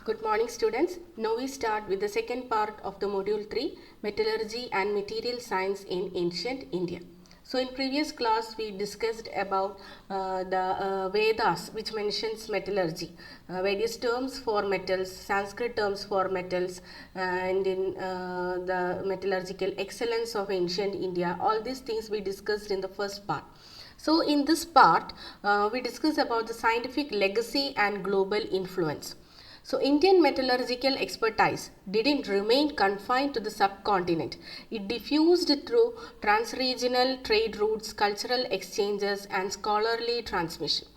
Good morning students. Now we start with the second part of the module 3, Metallurgy and Material Science in Ancient India. So in previous class we discussed about the Vedas, which mentions metallurgy, various terms for metals, Sanskrit terms for metals, and in the metallurgical excellence of ancient India. All these things we discussed in the first part. So in this part we discuss about the scientific legacy and global influence. So Indian metallurgical expertise didn't remain confined to the subcontinent. It diffused through trans-regional trade routes, cultural exchanges and scholarly transmission.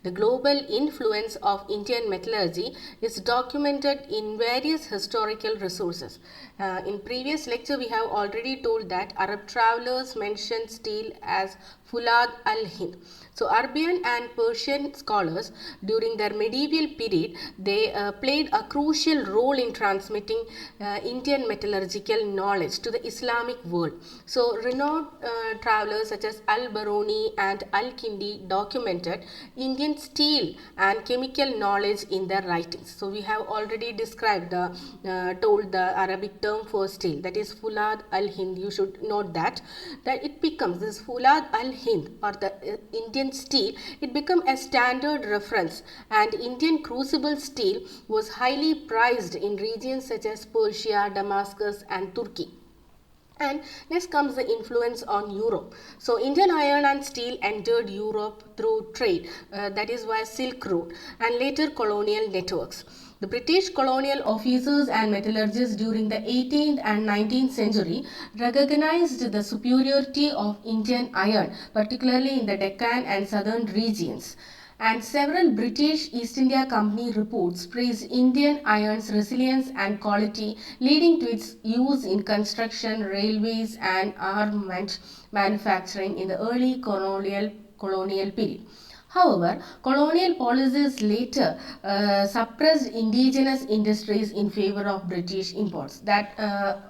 The global influence of Indian metallurgy is documented in various historical resources. In previous lecture we have already told that Arab travelers mentioned steel as Fulad al-Hind. So Arabian and Persian scholars during their medieval period, they played a crucial role in transmitting Indian metallurgical knowledge to the Islamic world. So renowned travelers such as Al-Baruni and Al-Kindi documented Indian steel and chemical knowledge in their writings. So we have already described told the Arabic term for steel, that is Fulad al-Hind. You should note that it becomes this Fulad al-Hind or the Indian steel, it became a standard reference, and Indian crucible steel was highly prized in regions such as Persia, Damascus and Turkey. And next comes the influence on Europe. So Indian iron and steel entered Europe through trade, that is via Silk Road, and later colonial networks. The British colonial officers and metallurgists during the 18th and 19th century recognized the superiority of Indian iron, particularly in the Deccan and southern regions. And several British East India Company reports praised Indian iron's resilience and quality, leading to its use in construction, railways and armament manufacturing in the early colonial period. However, colonial policies later suppressed indigenous industries in favor of British imports. That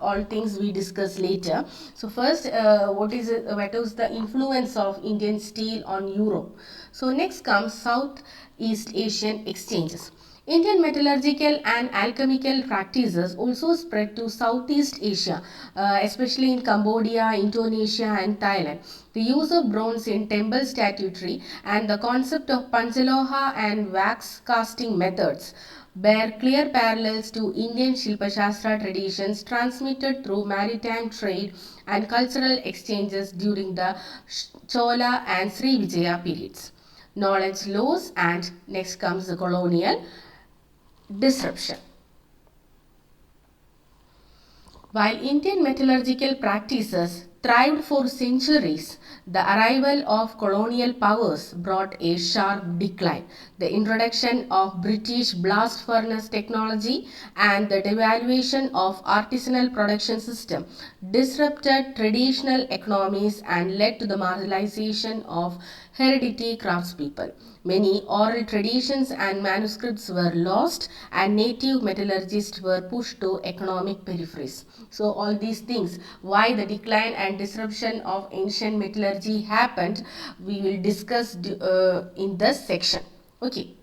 all things we discuss later. So first, what is the influence of Indian steel on Europe? So next comes Southeast Asian exchanges. Indian metallurgical and alchemical practices also spread to Southeast Asia, especially in Cambodia, Indonesia and Thailand. The use of bronze in temple statuary and the concept of Panchaloha and wax casting methods bear clear parallels to Indian Shilpa Shastra traditions transmitted through maritime trade and cultural exchanges during the Chola and Sri Vijaya periods. Knowledge loss, and next comes the colonial disruption. While Indian metallurgical practices thrived for centuries, the arrival of colonial powers brought a sharp decline. The introduction of British blast furnace technology and the devaluation of artisanal production system disrupted traditional economies and led to the marginalization of hereditary craftspeople. Many oral traditions and manuscripts were lost and native metallurgists were pushed to economic peripheries. So all these things, why the decline and disruption of ancient metallurgy happened, we will discuss in this section. Okay.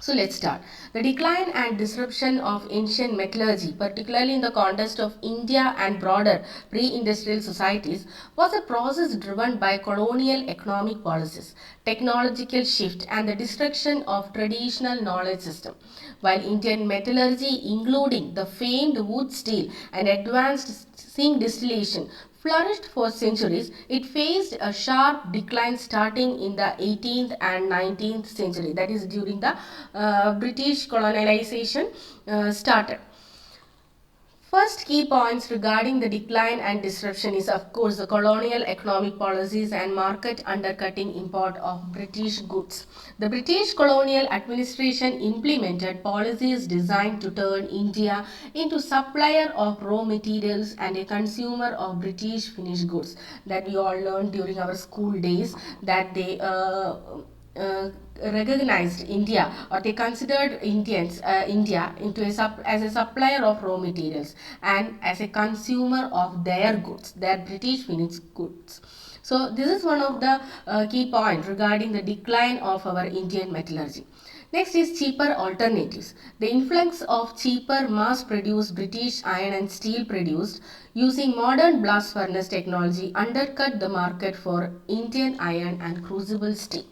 So let's start. The decline and disruption of ancient metallurgy, particularly in the context of India and broader pre-industrial societies, was a process driven by colonial economic policies, technological shift and the destruction of traditional knowledge system. While Indian metallurgy, including the famed wood steel and advanced zinc distillation, flourished for centuries, it faced a sharp decline starting in the 18th and 19th century. That is during the British colonization started. First key points regarding the decline and disruption is of course the colonial economic policies and market undercutting import of British goods. The British colonial administration implemented policies designed to turn India into supplier of raw materials and a consumer of British finished goods. That we all learned during our school days, that they recognized India, or they considered India into as a supplier of raw materials and as a consumer of their goods, their British finished goods. So this is one of the key points regarding the decline of our Indian metallurgy. Next is cheaper alternatives. The influx of cheaper mass-produced British iron and steel produced using modern blast furnace technology undercut the market for Indian iron and crucible steel.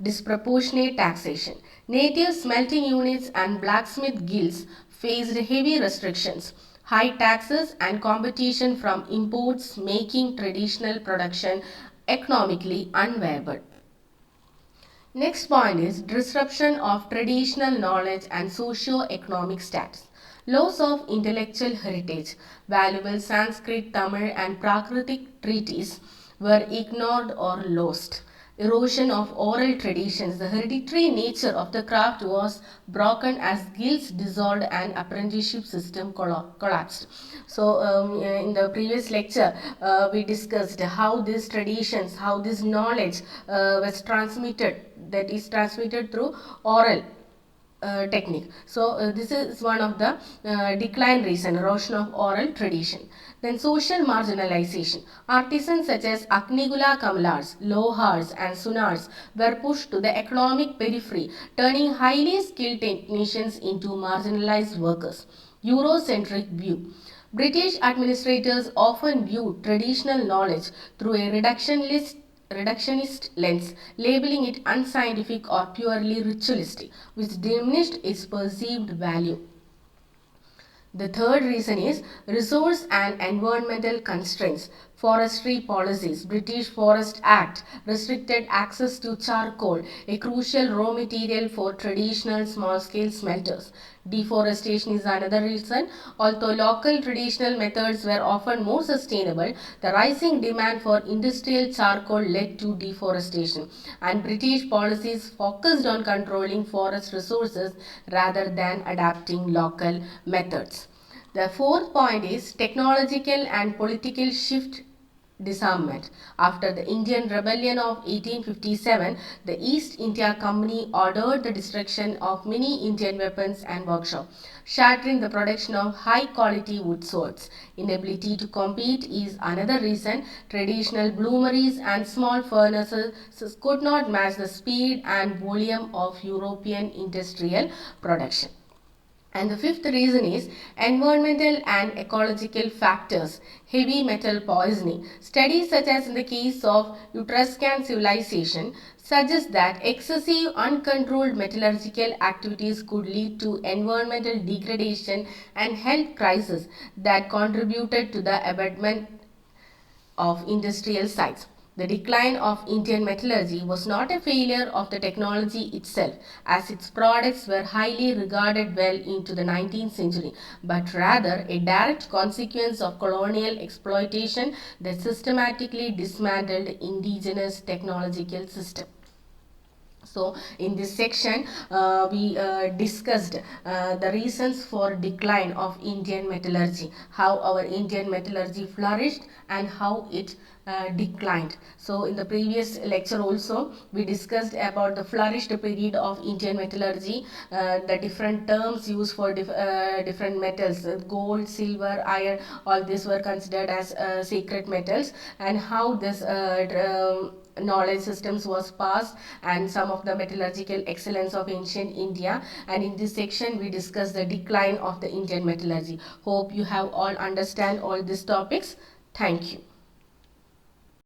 Disproportionate taxation. Native smelting units and blacksmith guilds faced heavy restrictions, high taxes and competition from imports making traditional production economically unviable. Next point is disruption of traditional knowledge and socio-economic status. Loss of intellectual heritage. Valuable Sanskrit, Tamil and Prakritic treatises were ignored or lost. Erosion of oral traditions. The hereditary nature of the craft was broken as guilds dissolved and apprenticeship system collapsed. So in the previous lecture we discussed how these traditions, how this knowledge was transmitted, that is transmitted through oral technique. So this is one of the decline reason, erosion of oral tradition. Then social marginalization. Artisans such as Agnigula Kamalars, Lohars and Sunars were pushed to the economic periphery, turning highly skilled technicians into marginalized workers. Eurocentric view. British administrators often viewed traditional knowledge through a reductionist lens, labeling it unscientific or purely ritualistic, which diminished its perceived value. The third reason is resource and environmental constraints. Forestry policies. British Forest Act restricted access to charcoal, a crucial raw material for traditional small-scale smelters. Deforestation is another reason. Although local traditional methods were often more sustainable, the rising demand for industrial charcoal led to deforestation, and British policies focused on controlling forest resources rather than adapting local methods. The fourth point is technological and political shift disarmament. After the Indian Rebellion of 1857, the East India Company ordered the destruction of many Indian weapons and workshops, shattering the production of high-quality wood swords. Inability to compete is another reason. Traditional bloomeries and small furnaces could not match the speed and volume of European industrial production. And the fifth reason is environmental and ecological factors, heavy metal poisoning. Studies such as in the case of Etruscan civilization suggest that excessive uncontrolled metallurgical activities could lead to environmental degradation and health crises that contributed to the abandonment of industrial sites. The decline of Indian metallurgy was not a failure of the technology itself, as its products were highly regarded well into the 19th century, but rather a direct consequence of colonial exploitation that systematically dismantled indigenous technological systems. So in this section we discussed the reasons for decline of Indian metallurgy, how our Indian metallurgy flourished and how it declined. So in the previous lecture also we discussed about the flourished period of Indian metallurgy, the different terms used for different metals, gold, silver, iron, all these were considered as sacred metals, and how this knowledge systems was passed and some of the metallurgical excellence of ancient India. And in this section we discuss the decline of the Indian metallurgy. Hope you have all understand all these topics. Thank you.